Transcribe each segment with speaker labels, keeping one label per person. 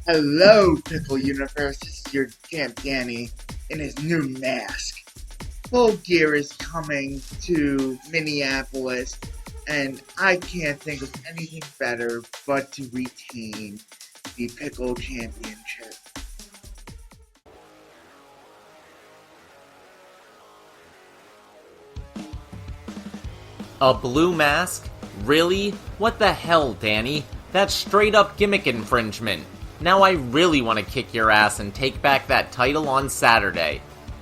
Speaker 1: Hello, Pickle Universe. This is your champ Danny in his new mask. Full Gear is coming to Minneapolis, and I can't think of anything better but to retain the Pickle Championship.
Speaker 2: A blue mask? Really? What the hell, Danny? That's straight up gimmick infringement. Now I really want to kick your ass and take back that title on Saturday.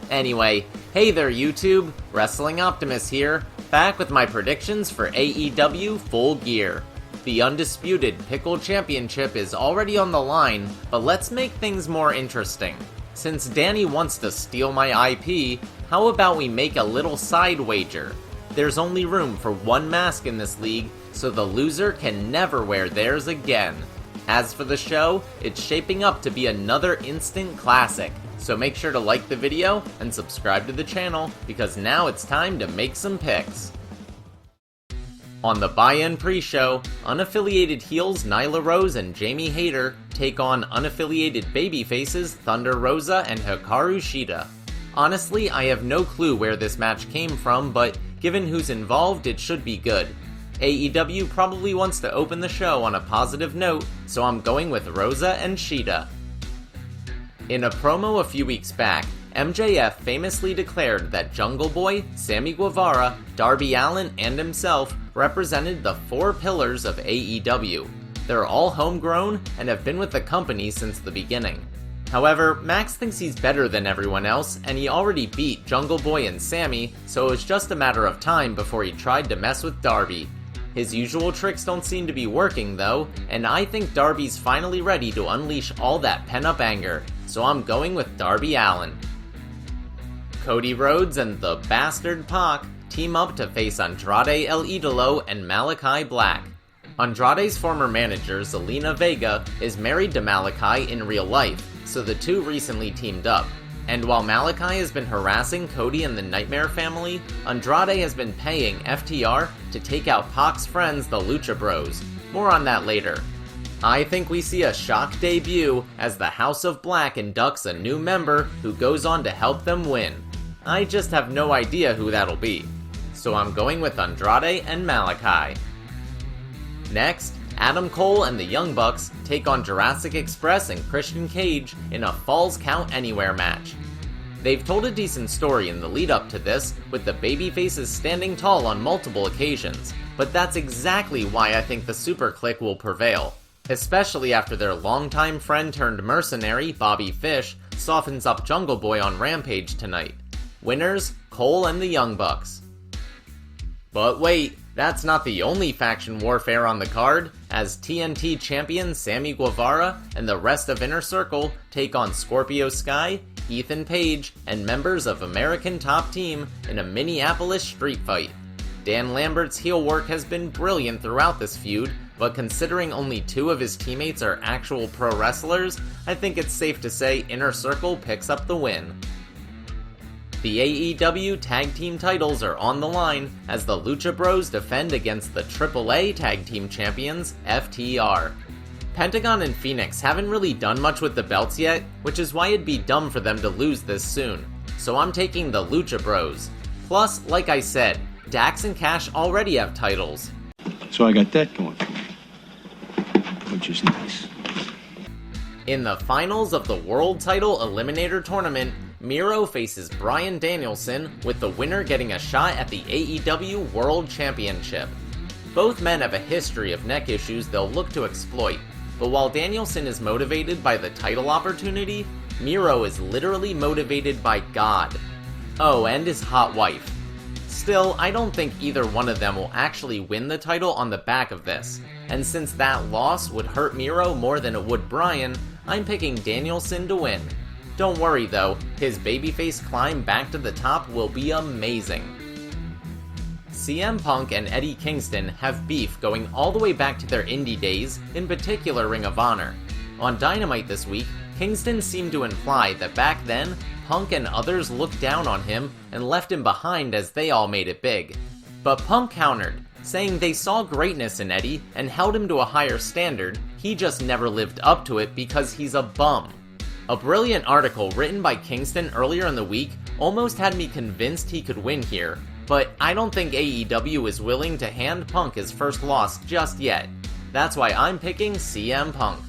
Speaker 2: Anyway, hey there YouTube, Wrestling Optimus here, back with my predictions for AEW Full Gear. The undisputed Pickle Championship is already on the line, but let's make things more interesting. Since Danny wants to steal my IP, how about we make a little side wager? There's only room for one mask in this league, so the loser can never wear theirs again. As for the show, it's shaping up to be another instant classic, so make sure to like the video and subscribe to the channel, because now it's time to make some picks. On the buy-in pre-show, unaffiliated heels Nyla Rose and Jamie Hayter take on unaffiliated babyfaces Thunder Rosa and Hikaru Shida. Honestly, I have no clue where this match came from, but given who's involved, it should be good. AEW probably wants to open the show on a positive note, so I'm going with Rosa and Shida. In a promo a few weeks back, MJF famously declared that Jungle Boy, Sammy Guevara, Darby Allin, and himself represented the four pillars of AEW. They're all homegrown and have been with the company since the beginning. However, Max thinks he's better than everyone else, and he already beat Jungle Boy and Sammy, so it was just a matter of time before he tried to mess with Darby. His usual tricks don't seem to be working though, and I think Darby's finally ready to unleash all that pent-up anger, so I'm going with Darby Allin. Cody Rhodes and the Bastard Pac team up to face Andrade El Idolo and Malachi Black. Andrade's former manager, Zelina Vega, is married to Malachi in real life, so the two recently teamed up. And while Malachi has been harassing Cody and the Nightmare family, Andrade has been paying FTR to take out Pac's friends, the Lucha Bros. More on that later. I think we see a shock debut as the House of Black inducts a new member who goes on to help them win. I just have no idea who that'll be. So I'm going with Andrade and Malachi. Next, Adam Cole and the Young Bucks take on Jurassic Express and Christian Cage in a Falls Count Anywhere match. They've told a decent story in the lead up to this, with the babyfaces standing tall on multiple occasions, but that's exactly why I think the Super Clique will prevail, especially after their longtime friend turned mercenary, Bobby Fish, softens up Jungle Boy on Rampage tonight. Winners, Cole and the Young Bucks. But wait, that's not the only faction warfare on the card, as TNT champion Sammy Guevara and the rest of Inner Circle take on Scorpio Sky, Ethan Page, and members of American Top Team in a Minneapolis street fight. Dan Lambert's heel work has been brilliant throughout this feud, but considering only two of his teammates are actual pro wrestlers, I think it's safe to say Inner Circle picks up the win. The AEW Tag Team titles are on the line as the Lucha Bros defend against the AAA Tag Team Champions, FTR. Pentagon and Phoenix haven't really done much with the belts yet, which is why it'd be dumb for them to lose this soon. So I'm taking the Lucha Bros. Plus, like I said, Dax and Cash already have titles.
Speaker 3: So I got that going for me, which is nice.
Speaker 2: In the finals of the World Title Eliminator Tournament, Miro faces Bryan Danielson, with the winner getting a shot at the AEW World Championship. Both men have a history of neck issues they'll look to exploit, but while Danielson is motivated by the title opportunity, Miro is literally motivated by God. Oh, and his hot wife. Still, I don't think either one of them will actually win the title on the back of this, and since that loss would hurt Miro more than it would Bryan, I'm picking Danielson to win. Don't worry though, his babyface climb back to the top will be amazing. CM Punk and Eddie Kingston have beef going all the way back to their indie days, in particular Ring of Honor. On Dynamite this week, Kingston seemed to imply that back then, Punk and others looked down on him and left him behind as they all made it big. But Punk countered, saying they saw greatness in Eddie and held him to a higher standard, He just never lived up to it because he's a bum. A brilliant article written by Kingston earlier in the week almost had me convinced he could win here, but I don't think AEW is willing to hand Punk his first loss just yet. That's why I'm picking CM Punk.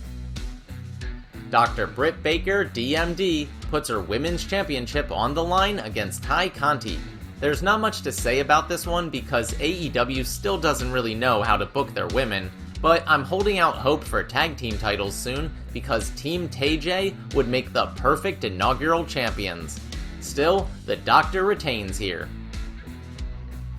Speaker 2: Dr. Britt Baker, DMD, puts her Women's Championship on the line against Ty Conti. There's not much to say about this one because AEW still doesn't really know how to book their women, but I'm holding out hope for tag team titles soon because Team TJ would make the perfect inaugural champions. Still, the Doctor retains here.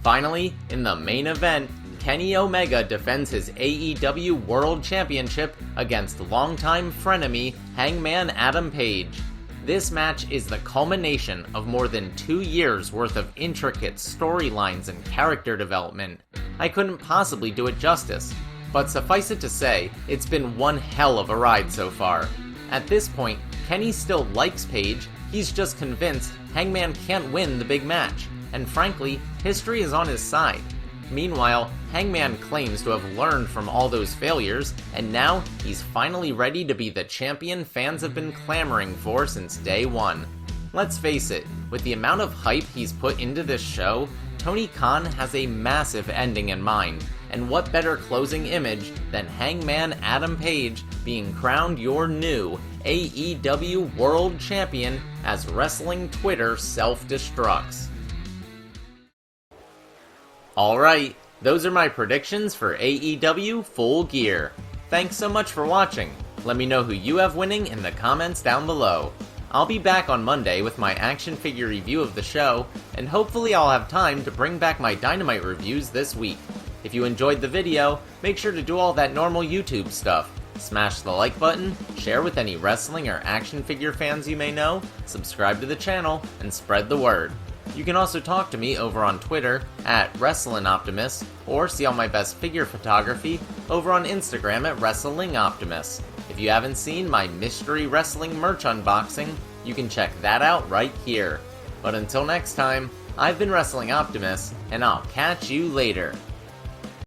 Speaker 2: Finally, in the main event, Kenny Omega defends his AEW World Championship against longtime frenemy Hangman Adam Page. This match is the culmination of more than 2 years worth of intricate storylines and character development. I couldn't possibly do it justice, but suffice it to say, it's been one hell of a ride so far. At this point, Kenny still likes Page, he's just convinced Hangman can't win the big match, and frankly, history is on his side. Meanwhile, Hangman claims to have learned from all those failures, and now he's finally ready to be the champion fans have been clamoring for since day one. Let's face it, with the amount of hype he's put into this show, Tony Khan has a massive ending in mind, and what better closing image than Hangman Adam Page being crowned your new AEW World Champion as wrestling Twitter self-destructs. Alright, those are my predictions for AEW Full Gear. Thanks so much for watching. Let me know who you have winning in the comments down below. I'll be back on Monday with my action figure review of the show, and hopefully I'll have time to bring back my Dynamite reviews this week. If you enjoyed the video, make sure to do all that normal YouTube stuff. Smash the like button, share with any wrestling or action figure fans you may know, subscribe to the channel, and spread the word. You can also talk to me over on Twitter at WrestlingOptimus, or see all my best figure photography over on Instagram at WrestlingOptimus. If you haven't seen my mystery wrestling merch unboxing, you can check that out right here. But until next time, I've been Wrestling Optimus, and I'll catch you later.